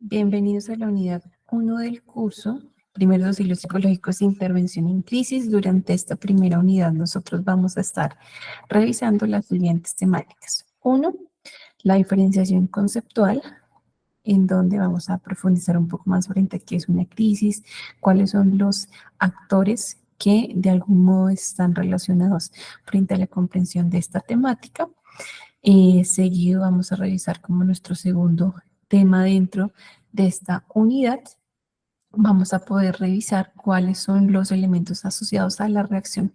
Bienvenidos a la unidad 1 del curso, Primeros Auxilios Psicológicos e Intervención en Crisis. Durante esta primera unidad nosotros vamos a estar revisando las siguientes temáticas. 1, la diferenciación conceptual, en donde vamos a profundizar un poco más frente a qué es una crisis, cuáles son los actores que de algún modo están relacionados frente a la comprensión de esta temática. Seguido vamos a revisar como nuestro segundo tema dentro de esta unidad. Vamos a poder revisar cuáles son los elementos asociados a la reacción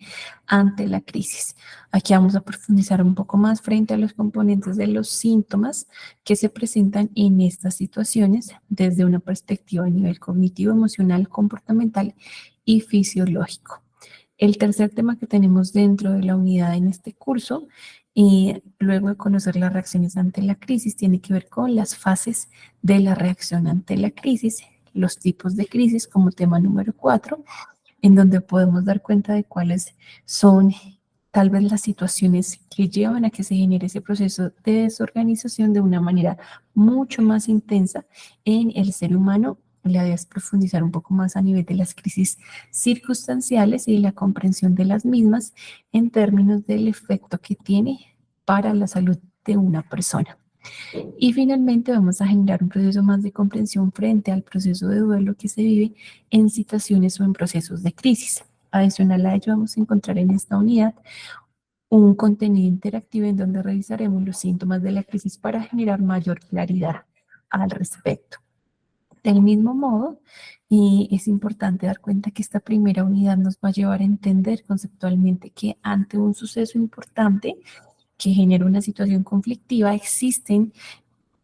ante la crisis. Aquí vamos a profundizar un poco más frente a los componentes de los síntomas que se presentan en estas situaciones desde una perspectiva a nivel cognitivo, emocional, comportamental y fisiológico. El tercer tema que tenemos dentro de la unidad en este curso, luego de conocer las reacciones ante la crisis, tiene que ver con las fases de la reacción ante la crisis, los tipos de crisis como tema número 4, en donde podemos dar cuenta de cuáles son tal vez las situaciones que llevan a que se genere ese proceso de desorganización de una manera mucho más intensa en el ser humano. La idea es profundizar un poco más a nivel de las crisis circunstanciales y la comprensión de las mismas en términos del efecto que tiene para la salud de una persona. Y finalmente vamos a generar un proceso más de comprensión frente al proceso de duelo que se vive en situaciones o en procesos de crisis. Adicional a ello vamos a encontrar en esta unidad un contenido interactivo en donde revisaremos los síntomas de la crisis para generar mayor claridad al respecto. Del mismo modo, es importante dar cuenta que esta primera unidad nos va a llevar a entender conceptualmente que ante un suceso importante que genera una situación conflictiva, existen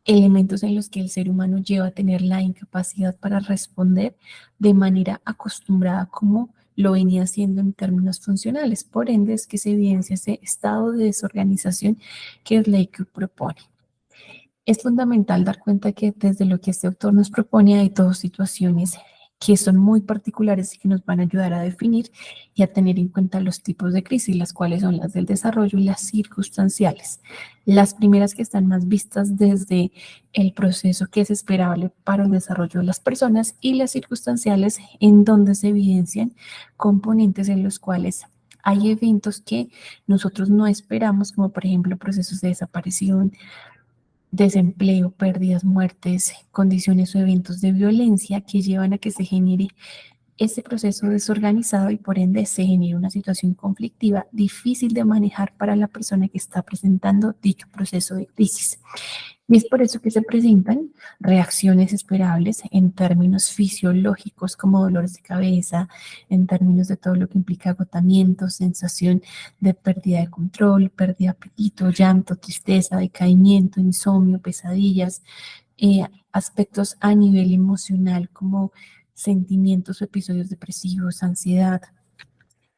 elementos en los que el ser humano lleva a tener la incapacidad para responder de manera acostumbrada como lo venía haciendo en términos funcionales. Por ende, es que se evidencia ese estado de desorganización que Slayker propone. Es fundamental dar cuenta que desde lo que este autor nos propone hay dos situaciones que son muy particulares y que nos van a ayudar a definir y a tener en cuenta los tipos de crisis, las cuales son las del desarrollo y las circunstanciales. Las primeras que están más vistas desde el proceso que es esperable para el desarrollo de las personas y las circunstanciales en donde se evidencian componentes en los cuales hay eventos que nosotros no esperamos, como por ejemplo procesos de desaparición, desempleo, pérdidas, muertes, condiciones o eventos de violencia que llevan a que se genere ese proceso desorganizado y por ende se genera una situación conflictiva difícil de manejar para la persona que está presentando dicho proceso de crisis. Y es por eso que se presentan reacciones esperables en términos fisiológicos como dolores de cabeza, en términos de todo lo que implica agotamiento, sensación de pérdida de control, pérdida de apetito, llanto, tristeza, decaimiento, insomnio, pesadillas, aspectos a nivel emocional como sentimientos o episodios depresivos, ansiedad,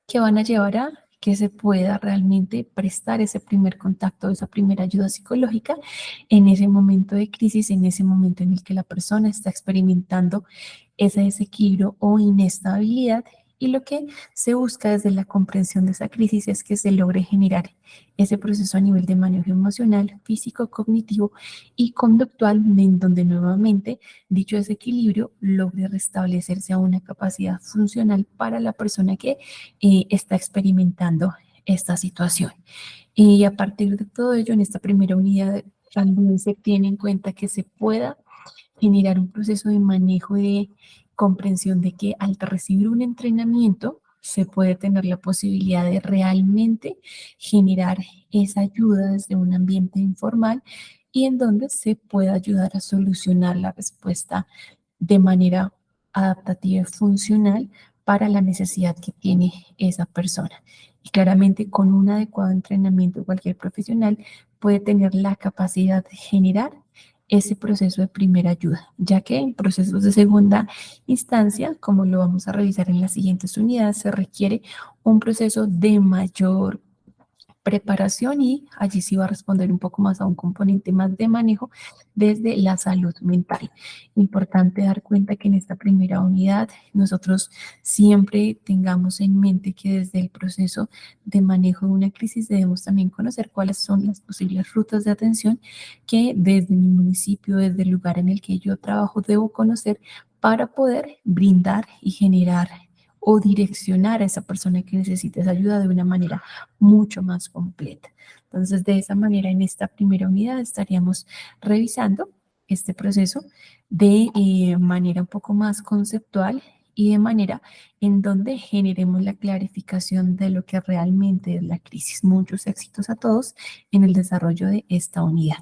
que van a llevar a que se pueda realmente prestar ese primer contacto, esa primera ayuda psicológica en ese momento de crisis, en ese momento en el que la persona está experimentando ese desequilibrio o inestabilidad. Y lo que se busca desde la comprensión de esa crisis es que se logre generar ese proceso a nivel de manejo emocional, físico, cognitivo y conductual, en donde nuevamente dicho desequilibrio logre restablecerse a una capacidad funcional para la persona que está experimentando esta situación. Y a partir de todo ello, en esta primera unidad, también se tiene en cuenta que se pueda generar un proceso de manejo de comprensión de que al recibir un entrenamiento se puede tener la posibilidad de realmente generar esa ayuda desde un ambiente informal y en donde se pueda ayudar a solucionar la respuesta de manera adaptativa y funcional para la necesidad que tiene esa persona. Y claramente con un adecuado entrenamiento cualquier profesional puede tener la capacidad de generar ese proceso de primera ayuda, ya que en procesos de segunda instancia, como lo vamos a revisar en las siguientes unidades, se requiere un proceso de mayor preparación y allí sí va a responder un poco más a un componente más de manejo desde la salud mental. Importante dar cuenta que en esta primera unidad nosotros siempre tengamos en mente que desde el proceso de manejo de una crisis debemos también conocer cuáles son las posibles rutas de atención que desde mi municipio, desde el lugar en el que yo trabajo, debo conocer para poder brindar y generar o direccionar a esa persona que necesita esa ayuda de una manera mucho más completa. Entonces, de esa manera, en esta primera unidad estaríamos revisando este proceso de manera un poco más conceptual y de manera en donde generemos la clarificación de lo que realmente es la crisis. Muchos éxitos a todos en el desarrollo de esta unidad.